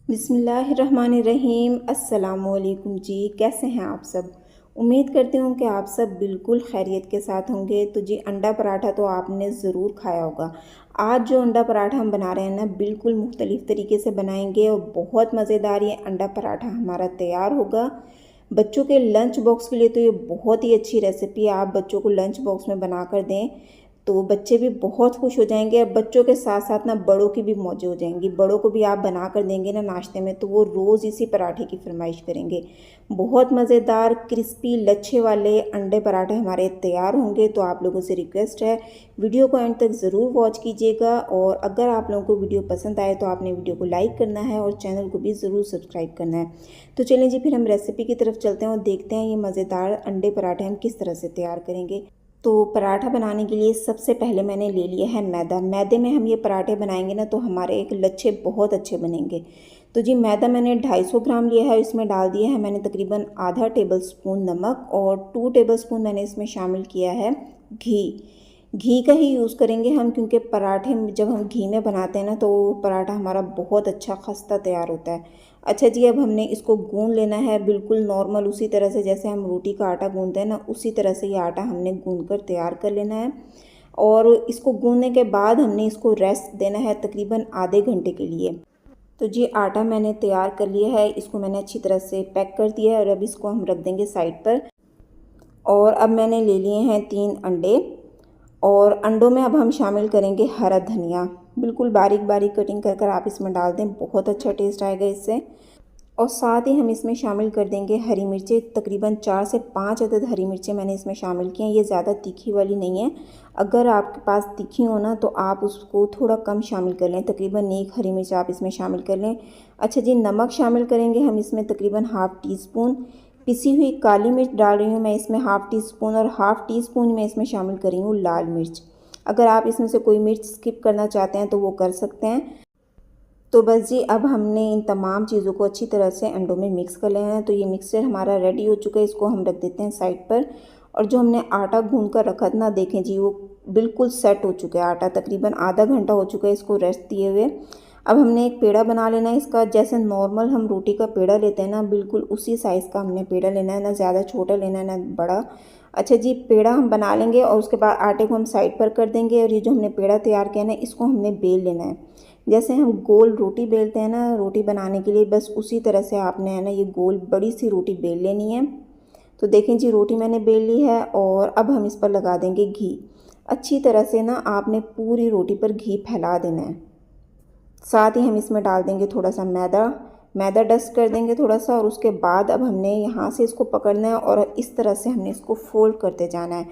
बिस्मिल्लाहिर्रहमानिर्रहीम। अस्सलाम वालेकुम जी, कैसे हैं आप सब। उम्मीद करती हूँ कि आप सब बिल्कुल खैरियत के साथ होंगे। तो जी, अंडा पराठा तो आपने ज़रूर खाया होगा। आज जो अंडा पराठा हम बना रहे हैं ना, बिल्कुल मुख्तलिफ़ तरीके से बनाएंगे और बहुत मज़ेदार ये अंडा पराठा हमारा तैयार होगा। बच्चों के लंच बॉक्स के लिए तो ये बहुत ही अच्छी रेसिपी है। आप बच्चों को लंच बॉक्स में बना कर दें तो बच्चे भी बहुत खुश हो जाएंगे और बच्चों के साथ साथ ना बड़ों की भी मौजें हो जाएंगी। बड़ों को भी आप बना कर देंगे ना नाश्ते में तो वो रोज़ इसी पराठे की फरमाइश करेंगे। बहुत मज़ेदार क्रिस्पी लच्छे वाले अंडे पराठे हमारे तैयार होंगे। तो आप लोगों से रिक्वेस्ट है, वीडियो को एंड तक ज़रूर वॉच कीजिएगा और अगर आप लोगों को वीडियो पसंद आए तो आपने वीडियो को लाइक करना है और चैनल को भी ज़रूर सब्सक्राइब करना है। तो चलिए जी, फिर हम रेसिपी की तरफ चलते हैं और देखते हैं ये मज़ेदार अंडे पराठे हम किस तरह से तैयार करेंगे। तो पराठा बनाने के लिए सबसे पहले मैंने ले लिया है मैदा। मैदे में हम ये पराठे बनाएंगे ना तो हमारे एक लच्छे बहुत अच्छे बनेंगे। तो जी, मैदा मैंने 250 ग्राम लिया है। इसमें डाल दिया है मैंने तकरीबन आधा टेबल स्पून नमक और 2 टेबल स्पून मैंने इसमें शामिल किया है घी। घी का ही यूज़ करेंगे हम, क्योंकि पराठे जब हम घी में बनाते हैं ना तो पराठा हमारा बहुत अच्छा खस्ता तैयार होता है। अच्छा जी, अब हमने इसको गूंद लेना है बिल्कुल नॉर्मल, उसी तरह से जैसे हम रोटी का आटा गूंदते हैं ना, उसी तरह से ये आटा हमने गूंद कर तैयार कर लेना है। और इसको गूंदने के बाद हमने इसको रेस्ट देना है तकरीबन आधे घंटे के लिए। तो जी, आटा मैंने तैयार कर लिया है, इसको मैंने अच्छी तरह से पैक कर दिया है और अब इसको हम रख देंगे साइड पर। और अब मैंने ले लिए हैं 3 अंडे और अंडों में अब हम शामिल करेंगे हरा धनिया। बिल्कुल बारीक बारीक कटिंग कर कर आप इसमें डाल दें, बहुत अच्छा टेस्ट आएगा इससे। और साथ ही हम इसमें शामिल कर देंगे हरी मिर्चें। तकरीबन 4 से 5 अदद हरी मिर्चें मैंने इसमें शामिल की हैं। ये ज़्यादा तीखी वाली नहीं है, अगर आपके पास तीखी हो ना तो आप उसको थोड़ा कम शामिल कर लें। तकरीबन 1 हरी मिर्च आप इसमें शामिल कर लें। अच्छा जी, नमक शामिल करेंगे हम इसमें तकरीबन हाफ़ टी स्पून। पिसी हुई काली मिर्च डाल रही हूँ मैं इसमें हाफ़ टी स्पून और हाफ़ टी स्पून में इसमें शामिल कर रही हूँ लाल मिर्च। अगर आप इसमें से कोई मिर्च स्किप करना चाहते हैं तो वो कर सकते हैं। तो बस जी, अब हमने इन तमाम चीज़ों को अच्छी तरह से अंडों में मिक्स कर लेना है। तो ये मिक्सचर हमारा रेडी हो चुका है, इसको हम रख देते हैं साइड पर। और जो हमने आटा गूंद कर रखा था ना, देखें जी वो बिल्कुल सेट हो चुका है आटा। तकरीबन आधा घंटा हो चुका है इसको रेस्ट दिए हुए। अब हमने एक पेड़ा बना लेना है इसका। जैसे नॉर्मल हम रोटी का पेड़ा लेते हैं ना, बिल्कुल उसी साइज़ का हमने पेड़ा लेना है, ना ज़्यादा छोटा लेना है ना बड़ा। अच्छा जी, पेड़ा हम बना लेंगे और उसके बाद आटे को हम साइड पर कर देंगे और ये जो हमने पेड़ा तैयार किया ना, इसको हमने बेल लेना है। जैसे हम गोल रोटी बेलते हैं ना रोटी बनाने के लिए, बस उसी तरह से आपने है ना ये गोल बड़ी सी रोटी बेल लेनी है। तो देखें जी, रोटी मैंने बेल ली है और अब हम इस पर लगा देंगे घी। अच्छी तरह से ना आपने पूरी रोटी पर घी फैला देना है। साथ ही हम इसमें डाल देंगे थोड़ा सा मैदा डस्ट कर देंगे थोड़ा सा। और उसके बाद अब हमने यहाँ से इसको पकड़ना है और इस तरह से हमने इसको फोल्ड करते जाना है।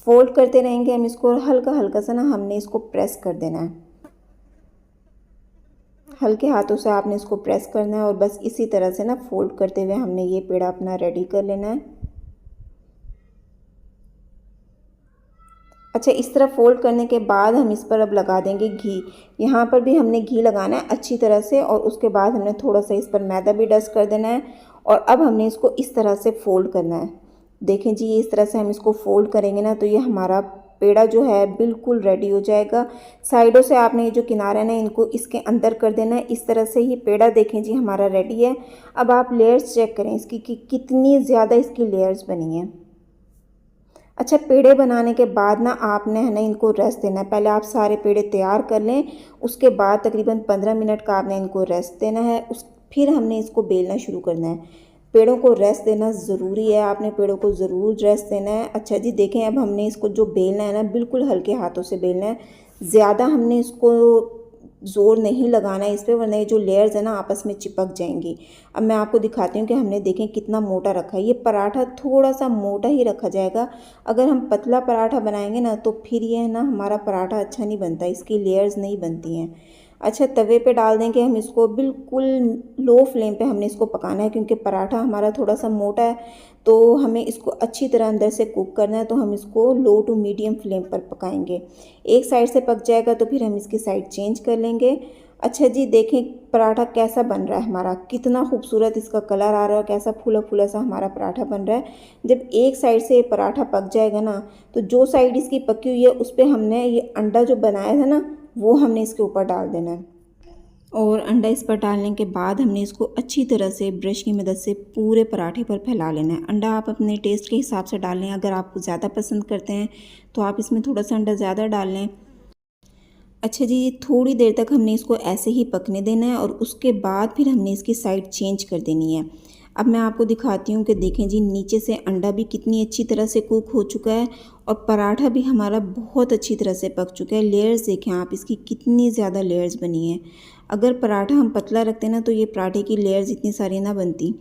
फोल्ड करते रहेंगे हम इसको, हल्का हल्का सा ना हमने इसको प्रेस कर देना है। हल्के हाथों से आपने इसको प्रेस करना है और बस इसी तरह से ना फोल्ड करते हुए हमने ये पेड़ा अपना रेडी कर लेना है। अच्छा, इस तरह फोल्ड करने के बाद हम इस पर अब लगा देंगे घी। यहाँ पर भी हमने घी लगाना है अच्छी तरह से और उसके बाद हमने थोड़ा सा इस पर मैदा भी डस्ट कर देना है। और अब हमने इसको इस तरह से फ़ोल्ड करना है। देखें जी, इस तरह से हम इसको फ़ोल्ड करेंगे ना तो ये हमारा पेड़ा जो है बिल्कुल रेडी हो जाएगा। साइडों से आपने ये जो किनारे ना इनको इसके अंदर कर देना है। इस तरह से ये पेड़ा देखें जी हमारा रेडी है। अब आप लेयर्स चेक करें इसकी कि कितनी ज़्यादा इसकी लेयर्स बनी हैं। अच्छा, पेड़े बनाने के बाद ना आपने है ना इनको रेस्ट देना है। पहले आप सारे पेड़े तैयार कर लें, उसके बाद तकरीबन 15 मिनट का आपने इनको रेस्ट देना है। फिर हमने इसको बेलना शुरू करना है। पेड़ों को रेस्ट देना ज़रूरी है, आपने पेड़ों को ज़रूर रेस्ट देना है। अच्छा जी, देखें अब हमने इसको जो बेलना है ना बिल्कुल हल्के हाथों से बेलना है। ज़्यादा हमने इसको ज़ोर नहीं लगाना है इस पर, वरना ये जो लेयर्स है ना आपस में चिपक जाएंगी। अब मैं आपको दिखाती हूँ कि हमने देखें कितना मोटा रखा है। ये पराठा थोड़ा सा मोटा ही रखा जाएगा। अगर हम पतला पराठा बनाएंगे ना तो फिर ये है ना हमारा पराठा अच्छा नहीं बनता, इसकी लेयर्स नहीं बनती हैं। अच्छा, तवे पे डाल देंगे हम इसको, बिल्कुल लो फ्लेम पे हमने इसको पकाना है, क्योंकि पराठा हमारा थोड़ा सा मोटा है तो हमें इसको अच्छी तरह अंदर से कुक करना है। तो हम इसको लो टू मीडियम फ्लेम पर पकाएंगे। एक साइड से पक जाएगा तो फिर हम इसकी साइड चेंज कर लेंगे। अच्छा जी, देखें पराठा कैसा बन रहा है हमारा, कितना खूबसूरत इसका कलर आ रहा है, कैसा फूला फूला सा हमारा पराठा बन रहा है। जब एक साइड से पराठा पक जाएगा ना तो जो साइड इसकी पकी हुई है उस पर हमने ये अंडा जो बनाया था ना वो हमने इसके ऊपर डाल देना है। और अंडा इस पर डालने के बाद हमने इसको अच्छी तरह से ब्रश की मदद से पूरे पराठे पर फैला लेना है। अंडा आप अपने टेस्ट के हिसाब से डाल लें, अगर आप ज़्यादा पसंद करते हैं तो आप इसमें थोड़ा सा अंडा ज़्यादा डाल लें। अच्छा जी, थोड़ी देर तक हमने इसको ऐसे ही पकने देना है और उसके बाद फिर हमने इसकी साइड चेंज कर देनी है। अब मैं आपको दिखाती हूँ कि देखें जी, नीचे से अंडा भी कितनी अच्छी तरह से कुक हो चुका है और पराठा भी हमारा बहुत अच्छी तरह से पक चुका है। लेयर्स देखें आप इसकी, कितनी ज़्यादा लेयर्स बनी है। अगर पराठा हम पतला रखते ना तो ये पराठे की लेयर्स इतनी सारी ना बनती।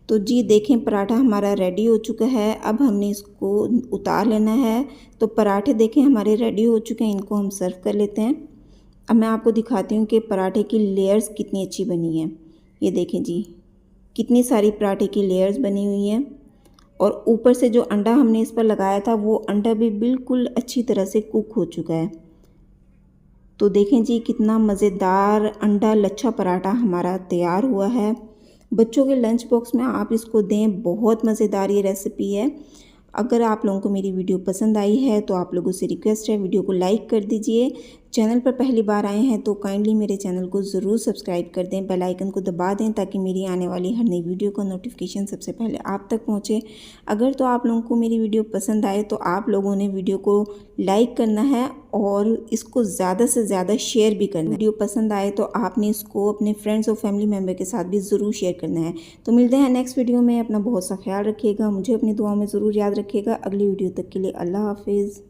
तो जी देखें, पराठा हमारा रेडी हो चुका है। अब हमने इसको उतार लेना है। तो पराठे देखें हमारे रेडी हो चुके हैं, इनको हम सर्व कर लेते हैं। अब मैं आपको दिखाती हूँ कि पराठे की लेयर्स कितनी अच्छी बनी है। ये देखें जी, कितनी सारी पराठे की लेयर्स बनी हुई हैं और ऊपर से जो अंडा हमने इस पर लगाया था वो अंडा भी बिल्कुल अच्छी तरह से कुक हो चुका है। तो देखें जी, कितना मज़ेदार अंडा लच्छा पराठा हमारा तैयार हुआ है। बच्चों के लंच बॉक्स में आप इसको दें, बहुत मज़ेदार ये रेसिपी है। अगर आप लोगों को मेरी वीडियो पसंद आई है तो आप लोगों से रिक्वेस्ट है, वीडियो को लाइक कर दीजिए। चैनल पर पहली बार आए हैं तो काइंडली मेरे चैनल को ज़रूर सब्सक्राइब कर दें, बेल आइकन को दबा दें ताकि मेरी आने वाली हर नई वीडियो का नोटिफिकेशन सबसे पहले आप तक पहुंचे। अगर तो आप लोगों को मेरी वीडियो पसंद आए तो आप लोगों ने वीडियो को लाइक करना है और इसको ज़्यादा से ज़्यादा शेयर भी करना है। वीडियो पसंद आए तो आपने इसको अपने फ्रेंड्स और फैमिली मेम्बर के साथ भी ज़रूर शेयर करना है। तो मिलते हैं नेक्स्ट वीडियो में। अपना बहुत सा ख्याल रखिएगा, मुझे अपनी दुआओं में ज़रूर याद रखिएगा। अगली वीडियो तक के लिए अल्लाह हाफिज़।